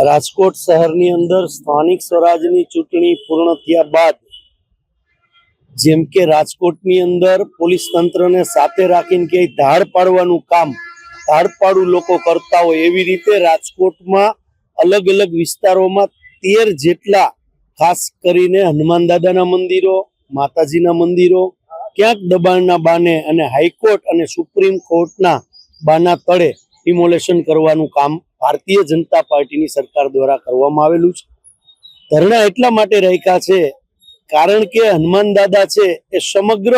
રાજકોટ શહેરની અંદર સ્થાનિક સ્વરાજની ચૂંટણી પૂર્ણ થયા બાદ જેમ કે રાજકોટની અંદર પોલીસ તંત્રને સાથે રાખીને કે ધાડ પાડવાનું કામ ધાડપાડું લોકો કરતા હોય એવી રીતે રાજકોટમાં અલગ અલગ વિસ્તારોમાં 13 જેટલા ખાસ કરીને હનુમાન દાદાના મંદિરો, માતાજીના મંદિરો ક્યાંક દબાણના બાને અને હાઈકોર્ટ અને સુપ્રીમ કોર્ટના બાના તળે ડિમોલેશન કરવાનું કામ ભારતીય જનતા પાર્ટીની સરકાર દ્વારા કરવામાં આવેલું છે। ધરણા એટલા માટે રાખ્યા છે કારણ કે હનુમાન દાદા છે એ સમગ્ર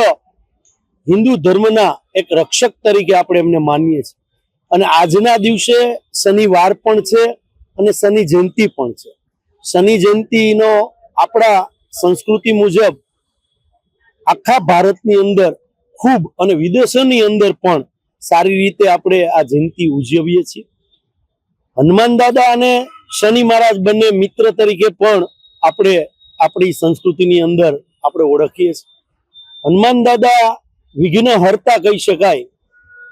હિન્દુ ધર્મના એક રક્ષક તરીકે આપણે એમને માનીએ છીએ અને આજના દિવસે શનિવાર પણ છે અને શનિ જયંતિ પણ છે। શનિ જયંતિનો આપણા સંસ્કૃતિ મુજબ આખા ભારતની અંદર ખૂબ અને વિદેશોની અંદર પણ સારી રીતે આપણે આ જયંતિ ઉજવીએ છીએ। હનુમાન દાદા અને શનિ મહારાજ બંને મિત્ર તરીકે પણ આપણે આપણી સંસ્કૃતિની અંદર આપણે ઓળખીએ છીએ। હનુમાન દાદા વિઘ્ન હર્તા કહી શકાય,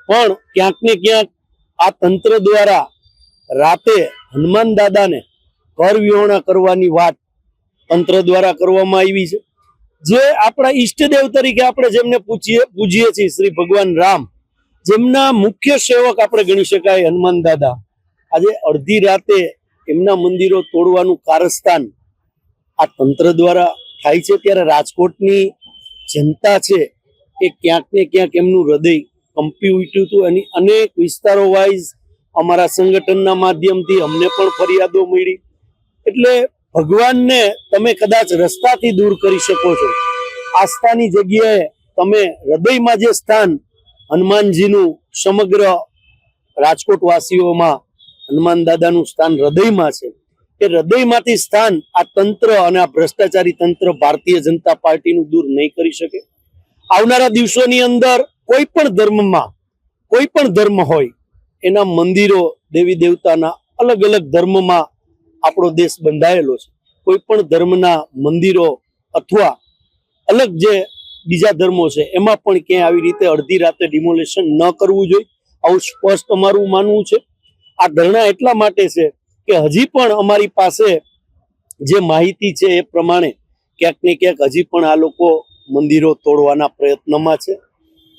પણ ક્યાંક ને ક્યાંક આ તંત્ર દ્વારા રાતે હનુમાન દાદાને ઘર વિહોણા કરવાની વાત તંત્ર દ્વારા કરવામાં આવી છે। જે આપણા ઈષ્ટદેવ તરીકે આપણે જેમને પૂજીએ છીએ શ્રી ભગવાન રામ, જેમના મુખ્ય સેવક આપણે ગણી શકાય હનુમાન દાદા, આજે અડધી રાતે એમના મંદિરો તોડવાનું કારસ્તાન આ તંત્ર દ્વારા થાય છે। ત્યારે રાજકોટની જનતા છે એ ક્યાંક ને ક્યાંક એમનું હૃદય કંપી ઉઠ્યું હતું। એની અનેક વિસ્તારો વાઇઝ અમારા સંગઠનના માધ્યમથી અમને પણ ફરિયાદો મળી। એટલે ભગવાનને તમે કદાચ રસ્તાથી દૂર કરી શકો છો, આસ્થાની જગ્યાએ તમે હૃદયમાં જે સ્થાન હનુમાનજીનું સમગ્ર રાજકોટ વાસીઓમાં હનુમાન દાદાનું સ્થાન હૃદયમાં છે, એ હૃદયમાંથી સ્થાન આ તંત્ર અને આ ભ્રષ્ટાચારી તંત્ર ભારતીય જનતા પાર્ટીનું દૂર નહીં કરી શકે। આવનારા દિવસોની અંદર કોઈ પણ ધર્મમાં કોઈ પણ ધર્મ હોય એના મંદિરો દેવી દેવતાના અલગ અલગ ધર્મમાં આપણો દેશ બંધાયેલો છે। કોઈ પણ ધર્મના મંદિરો અથવા અલગ જે બીજા ધર્મો છે એમાં પણ ક્યાંય આવી રીતે અડધી રાતે ડિમોલેશન ન કરવું જોઈએ, આવું સ્પષ્ટ અમારું માનવું છે। આ ધરણા એટલા માટે છે કે હજી પણ અમારી પાસે જે માહિતી છે એ પ્રમાણે ક્યાંક ને ક્યાંક હજી પણ આ લોકો મંદિરો તોડવાના પ્રયત્નમાં છે।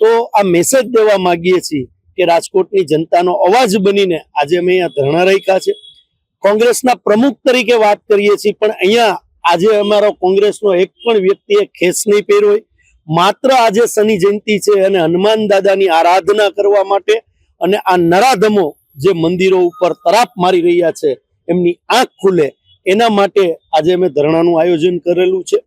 તો આ મેસેજ દેવા માંગીએ છીએ કે રાજકોટની જનતાનો અવાજ બનીને આજે અમે અહીંયા ધરણા રાખ્યા છે। કોંગ્રેસના પ્રમુખ તરીકે વાત કરીએ છીએ, પણ અહીંયા આજે અમારો કોંગ્રેસનો એક પણ વ્યક્તિએ ખેસ નહીં પહેર્યો હોય। માત્ર આજે શનિ જયંતિ છે અને હનુમાન દાદાની આરાધના કરવા માટે અને આ નરાધમો જે મંદિરો ઉપર તરાપ મારી રહ્યા છે એમની આંખ ખુલે એના માટે આજે અમે ધરણાનું આયોજન કરેલું છે।